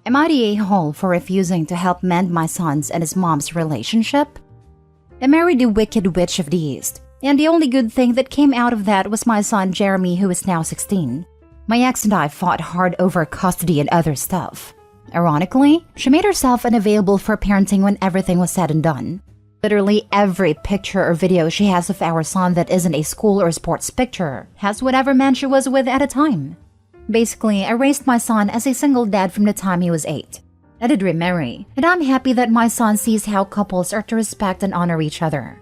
Am I the a-hole for refusing to help mend my son's and his mom's relationship? I married the Wicked Witch of the East, and the only good thing that came out of that was my son Jeremy, who is now 16. My ex and I fought hard over custody and other stuff. Ironically, she made herself unavailable for parenting when everything was said and done. Literally every picture or video she has of our son that isn't a school or sports picture has whatever man she was with at a time. Basically, I raised my son as a single dad from the time he was 8. I did remarry, and I'm happy that my son sees how couples are to respect and honor each other.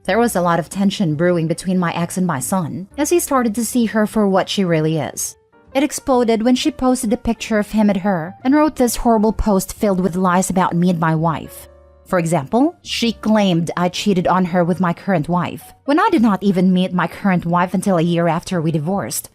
There was a lot of tension brewing between my ex and my son as he started to see her for what she really is. It exploded when she posted a picture of him and her and wrote this horrible post filled with lies about me and my wife. For example, she claimed I cheated on her with my current wife, when I did not even meet my current wife until a year after we divorced.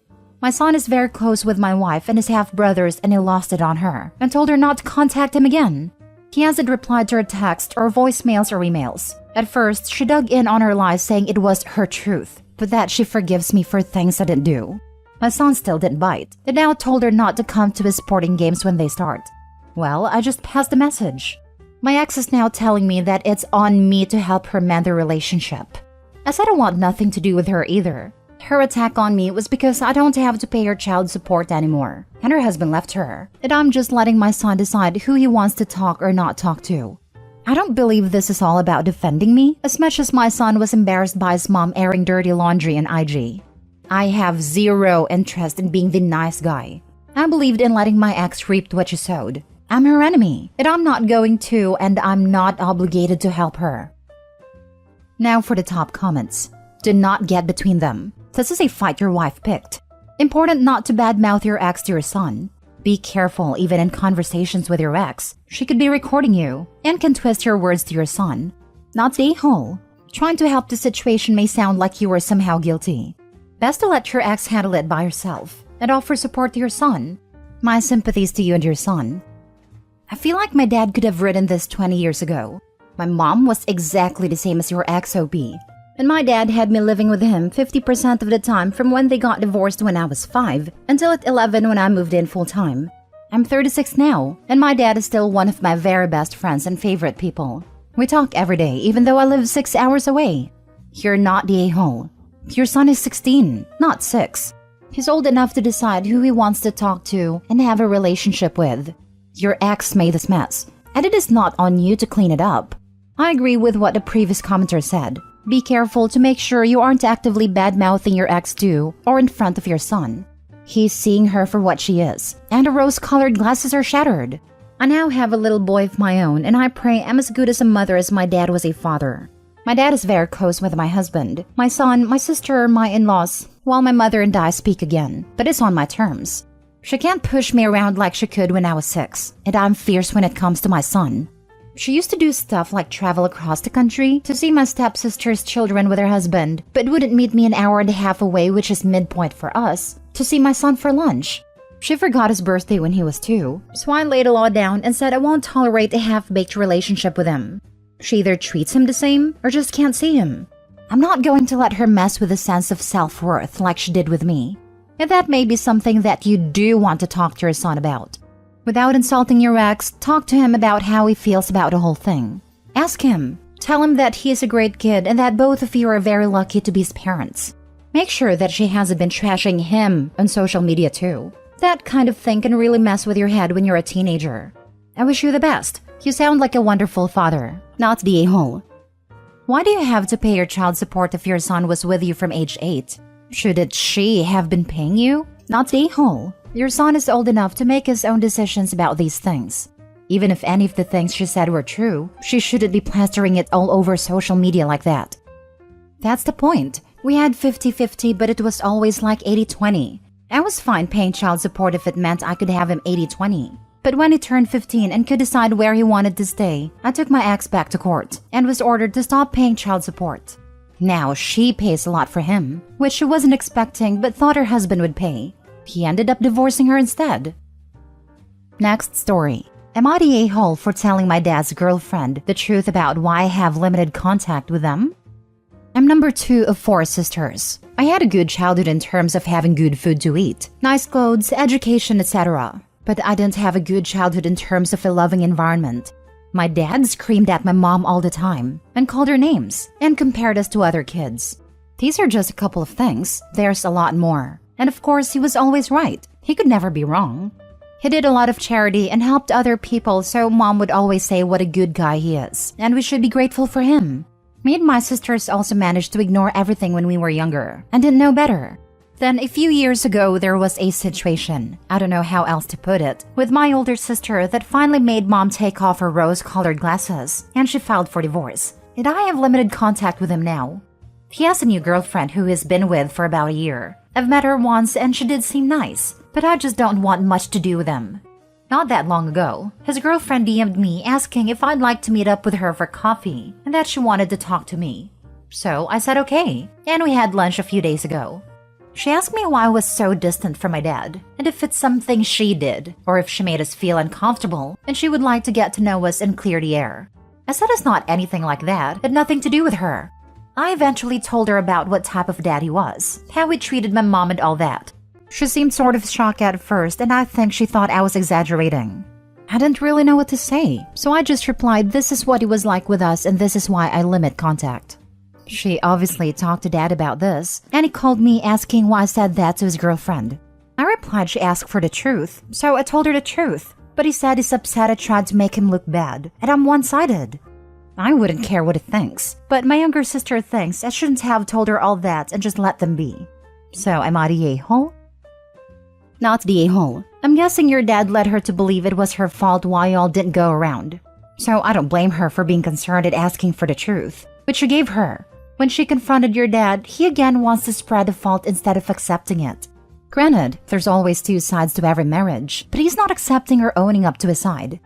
My son is very close with my wife and his half-brothers, and he lost it on her and told her not to contact him again. He hasn't replied to her text or voicemails or emails. At first, she dug in on her lies saying it was her truth, but that she forgives me for things I didn't do. My son still didn't bite. They now told her not to come to his sporting games when they start. Well, I just passed the message. My ex is now telling me that it's on me to help her mend the relationship. I said I want nothing to do with her either. Her attack on me was because I don't have to pay her child support anymore, and her husband left her, and I'm just letting my son decide who he wants to talk or not talk to. I don't believe this is all about defending me, as much as my son was embarrassed by his mom airing dirty laundry on IG. I have zero interest in being the nice guy. I believed in letting my ex reap what she sowed. I'm her enemy, and I'm not going to, and I'm not obligated to help her. Now for the top comments. Do not get between them. This is a fight your wife picked. Important not to badmouth your ex to your son. Be careful even in conversations with your ex. She could be recording you and can twist your words to your son. Not the a-hole. Trying to help the situation may sound like you are somehow guilty. Best to let your ex handle it by herself and offer support to your son. My sympathies to you and your son. I feel like my dad could have written this 20 years ago. My mom was exactly the same as your ex, OP. And my dad had me living with him 50% of the time from when they got divorced when I was 5 until at 11 when I moved in full-time. I'm 36 now, and my dad is still one of my very best friends and favorite people. We talk every day, even though I live 6 hours away. You're not the a-hole. Your son is 16, not 6. He's old enough to decide who he wants to talk to and have a relationship with. Your ex made this mess, and it is not on you to clean it up. I agree with what the previous commenter said. Be careful to make sure you aren't actively bad-mouthing your ex too, or in front of your son. He's seeing her for what she is, and the rose-colored glasses are shattered. I now have a little boy of my own, and I pray I'm as good as a mother as my dad was a father. My dad is very close with my husband, my son, my sister, my in-laws, while my mother and I speak again, but it's on my terms. She can't push me around like she could when I was 6, and I'm fierce when it comes to my son. She used to do stuff like travel across the country to see my stepsister's children with her husband, but wouldn't meet me an hour and a half away, which is midpoint for us, to see my son for lunch. She forgot his birthday when he was 2, so I laid the law down and said I won't tolerate a half-baked relationship with him. She either treats him the same or just can't see him. I'm not going to let her mess with a sense of self-worth like she did with me. And that may be something that you do want to talk to your son about. Without insulting your ex, talk to him about how he feels about the whole thing. Ask him. Tell him that he is a great kid and that both of you are very lucky to be his parents. Make sure that she hasn't been trashing him on social media too. That kind of thing can really mess with your head when you're a teenager. I wish you the best. You sound like a wonderful father, not the a-hole. Why do you have to pay your child support if your son was with you from age 8? Shouldn't she have been paying you? Not the a-hole. Your son is old enough to make his own decisions about these things. Even if any of the things she said were true, she shouldn't be plastering it all over social media like that. That's the point. We had 50-50, but it was always like 80-20. I was fine paying child support if it meant I could have him 80-20. But when he turned 15 and could decide where he wanted to stay, I took my ex back to court and was ordered to stop paying child support. Now she pays a lot for him, which she wasn't expecting but thought her husband would pay. He ended up divorcing her instead. Next story. Am I the a-hole for telling my dad's girlfriend the truth about why I have limited contact with them? I'm number 2 of 4 sisters. I had a good childhood in terms of having good food to eat, nice clothes, education, etc. But I didn't have a good childhood in terms of a loving environment. My dad screamed at my mom all the time and called her names and compared us to other kids. These are just a couple of things. There's a lot more. And of course, he was always right. He could never be wrong. He did a lot of charity and helped other people, so Mom would always say what a good guy he is, and we should be grateful for him. Me and my sisters also managed to ignore everything when we were younger and didn't know better. Then a few years ago, there was a situation, I don't know how else to put it, with my older sister that finally made Mom take off her rose-colored glasses, and she filed for divorce. And I have limited contact with him now. He has a new girlfriend who he's been with for about a year. I've met her once and she did seem nice, but I just don't want much to do with him. Not that long ago, his girlfriend DM'd me asking if I'd like to meet up with her for coffee and that she wanted to talk to me. So I said okay, and we had lunch a few days ago. She asked me why I was so distant from my dad, and if it's something she did, or if she made us feel uncomfortable, and she would like to get to know us and clear the air. I said it's not anything like that, it had nothing to do with her. I eventually told her about what type of dad he was, how he treated my mom and all that. She seemed sort of shocked at first, and I think she thought I was exaggerating. I didn't really know what to say, so I just replied this is what he was like with us and this is why I limit contact. She obviously talked to Dad about this, and he called me asking why I said that to his girlfriend. I replied she asked for the truth, so I told her the truth, but he said he's upset I tried to make him look bad, and I'm one-sided. I wouldn't care what he thinks, but my younger sister thinks I shouldn't have told her all that and just let them be. So am I the a-hole? Not the a-hole. I'm guessing your dad led her to believe it was her fault why y'all didn't go around. So I don't blame her for being concerned and asking for the truth, which you gave her. When she confronted your dad, he again wants to spread the fault instead of accepting it. Granted, there's always two sides to every marriage, but he's not accepting or owning up to his side.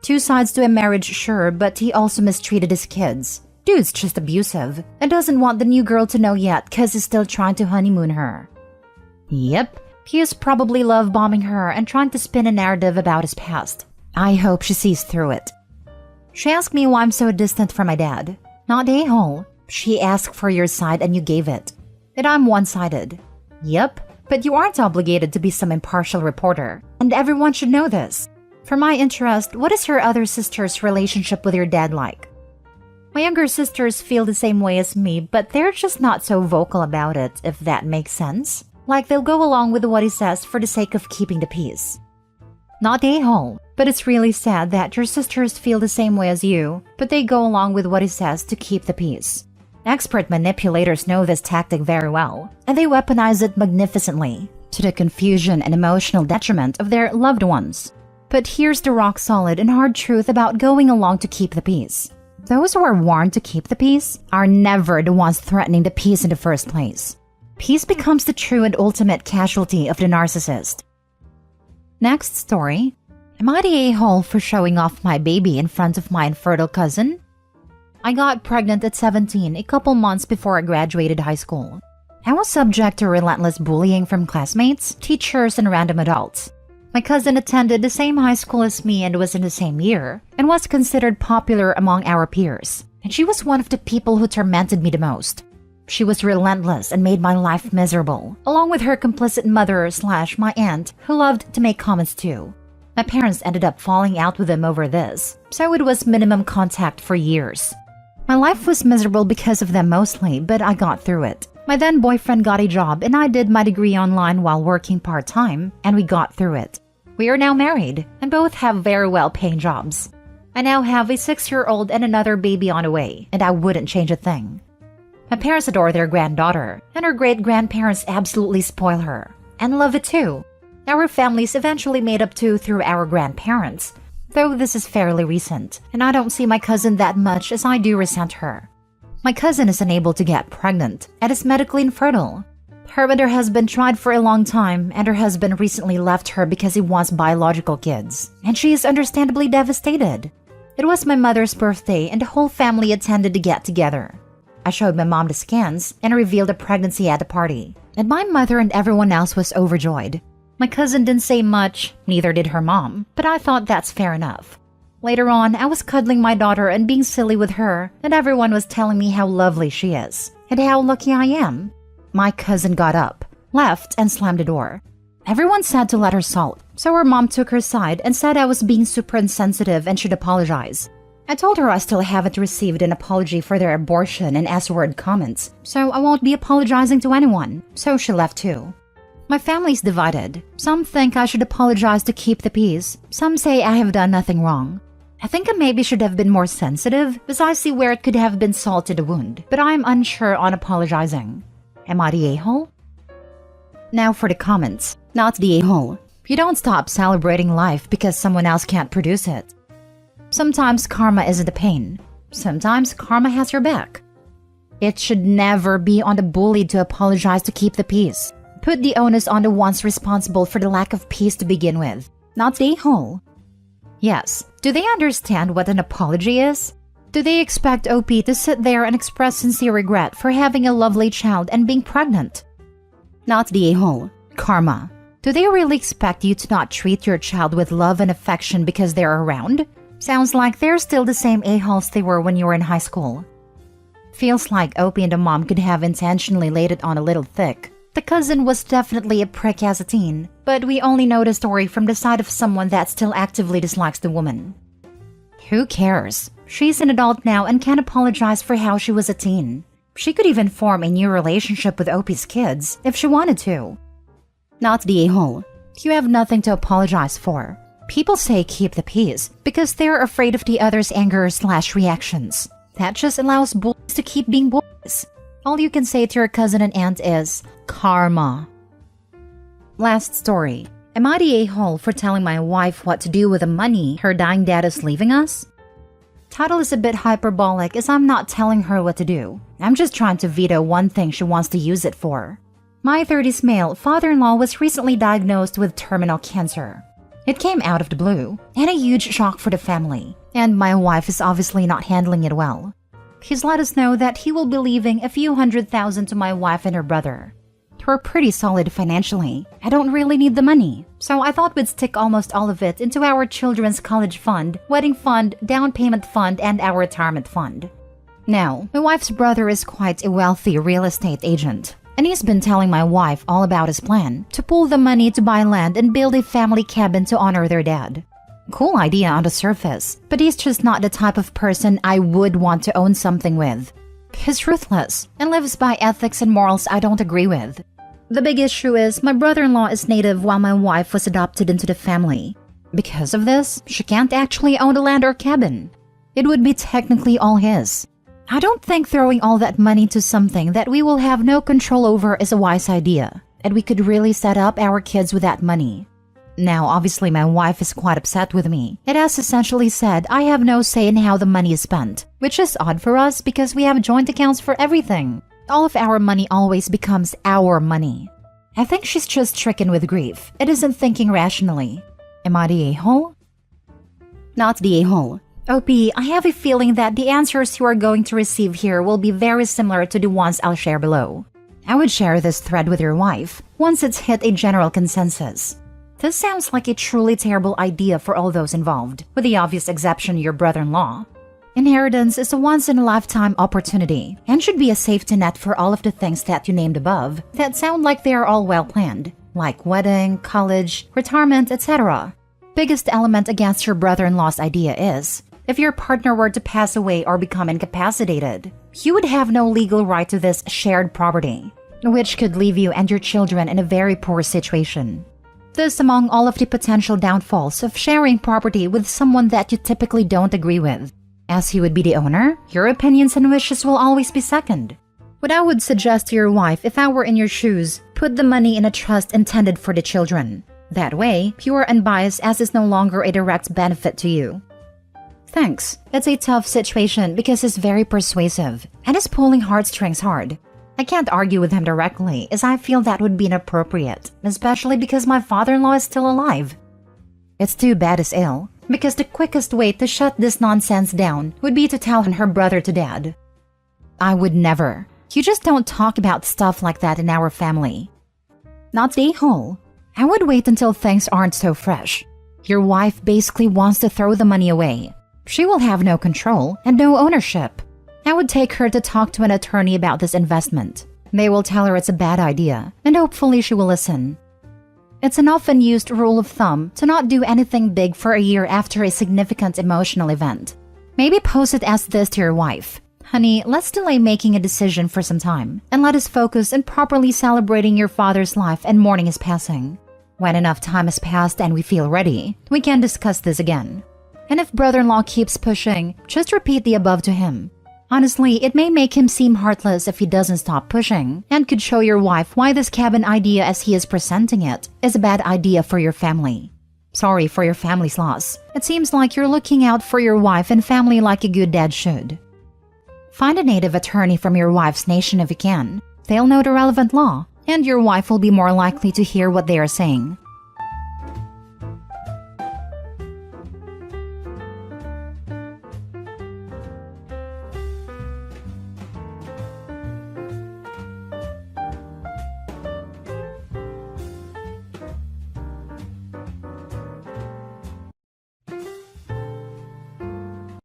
Two sides to a marriage, sure, but he also mistreated his kids. Dude's just abusive and doesn't want the new girl to know yet because he's still trying to honeymoon her. Yep, he is probably love-bombing her and trying to spin a narrative about his past. I hope she sees through it. She asked me why I'm so distant from my dad. Not a-hole. She asked for your side and you gave it. And I'm one-sided. Yep, but you aren't obligated to be some impartial reporter, and everyone should know this. For my interest, what is your other sister's relationship with your dad like? My younger sisters feel the same way as me, but they're just not so vocal about it, if that makes sense. Like they'll go along with what he says for the sake of keeping the peace. Not a-hole, but it's really sad that your sisters feel the same way as you, but they go along with what he says to keep the peace. Expert manipulators know this tactic very well, and they weaponize it magnificently, to the confusion and emotional detriment of their loved ones. But here's the rock-solid and hard truth about going along to keep the peace. Those who are warned to keep the peace are never the ones threatening the peace in the first place. Peace becomes the true and ultimate casualty of the narcissist. Next story. Am I the a-hole for showing off my baby in front of my infertile cousin? I got pregnant at 17, a couple months before I graduated high school. I was subject to relentless bullying from classmates, teachers, and random adults. My cousin attended the same high school as me and was in the same year, and was considered popular among our peers. And she was one of the people who tormented me the most. She was relentless and made my life miserable, along with her complicit mother/my aunt, who loved to make comments too. My parents ended up falling out with them over this, so it was minimum contact for years. My life was miserable because of them mostly, but I got through it. My then boyfriend got a job and I did my degree online while working part-time, and we got through it. We are now married and both have very well-paying jobs. I now have a 6-year-old and another baby on the way, and I wouldn't change a thing. My parents adore their granddaughter, and her great-grandparents absolutely spoil her, and love it too. Our families eventually made up too through our grandparents, though this is fairly recent, and I don't see my cousin that much as I do resent her. My cousin is unable to get pregnant and is medically infertile. Her and her husband tried for a long time, and her husband recently left her because he wants biological kids, and she is understandably devastated. It was my mother's birthday, and the whole family attended to get together. I showed my mom the scans and revealed a pregnancy at the party, and my mother and everyone else was overjoyed. My cousin didn't say much, neither did her mom, but I thought that's fair enough. Later on, I was cuddling my daughter and being silly with her, and everyone was telling me how lovely she is, and how lucky I am. My cousin got up, left, and slammed the door. Everyone said to let her salt, so her mom took her side and said I was being super insensitive and should apologize. I told her I still haven't received an apology for their abortion and S-word comments, so I won't be apologizing to anyone, so she left too. My family's divided. Some think I should apologize to keep the peace. Some say I have done nothing wrong. I think I maybe should have been more sensitive, as I see where it could have been salt to the wound, but I'm unsure on apologizing. Am I the a-hole? Now for the comments. Not the a-hole. You don't stop celebrating life because someone else can't produce it. Sometimes karma isn't a pain. Sometimes karma has your back. It should never be on the bully to apologize to keep the peace. Put the onus on the ones responsible for the lack of peace to begin with, not the a-hole. Yes, do they understand what an apology is? Do they expect OP to sit there and express sincere regret for having a lovely child and being pregnant? Not the a-hole. Karma. Do they really expect you to not treat your child with love and affection because they're around? Sounds like they're still the same a-holes they were when you were in high school. Feels like OP and the mom could have intentionally laid it on a little thick. The cousin was definitely a prick as a teen, but we only know the story from the side of someone that still actively dislikes the woman. Who cares? She's an adult now and can apologize for how she was a teen. She could even form a new relationship with OP's kids if she wanted to. Not the a-hole. You have nothing to apologize for. People say keep the peace because they're afraid of the other's anger/reactions. That just allows bullies to keep being bullies. All you can say to your cousin and aunt is, karma. Last story. Am I the a-hole for telling my wife what to do with the money her dying dad is leaving us? Title is a bit hyperbolic as I'm not telling her what to do. I'm just trying to veto one thing she wants to use it for. My 30s male father-in-law was recently diagnosed with terminal cancer. It came out of the blue, and a huge shock for the family, and my wife is obviously not handling it well. He's let us know that he will be leaving a few $100,000 to my wife and her brother. We're pretty solid financially. I don't really need the money, so I thought we'd stick almost all of it into our children's college fund, wedding fund, down payment fund, and our retirement fund. Now, my wife's brother is quite a wealthy real estate agent, and he's been telling my wife all about his plan to pool the money to buy land and build a family cabin to honor their dad. Cool idea on the surface, but he's just not the type of person I would want to own something with. He's ruthless and lives by ethics and morals I don't agree with. The big issue is my brother-in-law is native while my wife was adopted into the family. Because of this, she can't actually own the land or cabin. It would be technically all his. I don't think throwing all that money to something that we will have no control over is a wise idea, and we could really set up our kids with that money. Now, obviously my wife is quite upset with me. It has essentially said I have no say in how the money is spent, which is odd for us because we have joint accounts for everything. All of our money always becomes our money. I think she's just stricken with grief. It isn't thinking rationally. Am I the a-hole? Not the a-hole. OP, I have a feeling that the answers you are going to receive here will be very similar to the ones I'll share below. I would share this thread with your wife once it's hit a general consensus. This sounds like a truly terrible idea for all those involved, with the obvious exception your brother-in-law. Inheritance is a once-in-a-lifetime opportunity and should be a safety net for all of the things that you named above that sound like they are all well-planned, like wedding, college, retirement, etc. Biggest element against your brother-in-law's idea is, if your partner were to pass away or become incapacitated, you would have no legal right to this shared property, which could leave you and your children in a very poor situation. This among all of the potential downfalls of sharing property with someone that you typically don't agree with. As he would be the owner, your opinions and wishes will always be second. What I would suggest to your wife if I were in your shoes, put the money in a trust intended for the children. That way, pure and unbiased as is no longer a direct benefit to you. Thanks. It's a tough situation because he's very persuasive and is pulling heartstrings hard. I can't argue with him directly as I feel that would be inappropriate, especially because my father-in-law is still alive. It's too bad he's ill, because the quickest way to shut this nonsense down would be to tell her brother to dad. I would never. You just don't talk about stuff like that in our family. Not the a-hole. I would wait until things aren't so fresh. Your wife basically wants to throw the money away. She will have no control and no ownership. I would take her to talk to an attorney about this investment. They will tell her it's a bad idea, and hopefully she will listen. It's an often used rule of thumb to not do anything big for a year after a significant emotional event. Maybe post it as this to your wife. Honey, let's delay making a decision for some time, and let us focus on properly celebrating your father's life and mourning his passing. When enough time has passed and we feel ready, we can discuss this again. And if brother-in-law keeps pushing, just repeat the above to him. Honestly, it may make him seem heartless if he doesn't stop pushing, and could show your wife why this cabin idea as he is presenting it is a bad idea for your family. Sorry for your family's loss. It seems like you're looking out for your wife and family like a good dad should. Find a native attorney from your wife's nation if you can. They'll know the relevant law, and your wife will be more likely to hear what they are saying.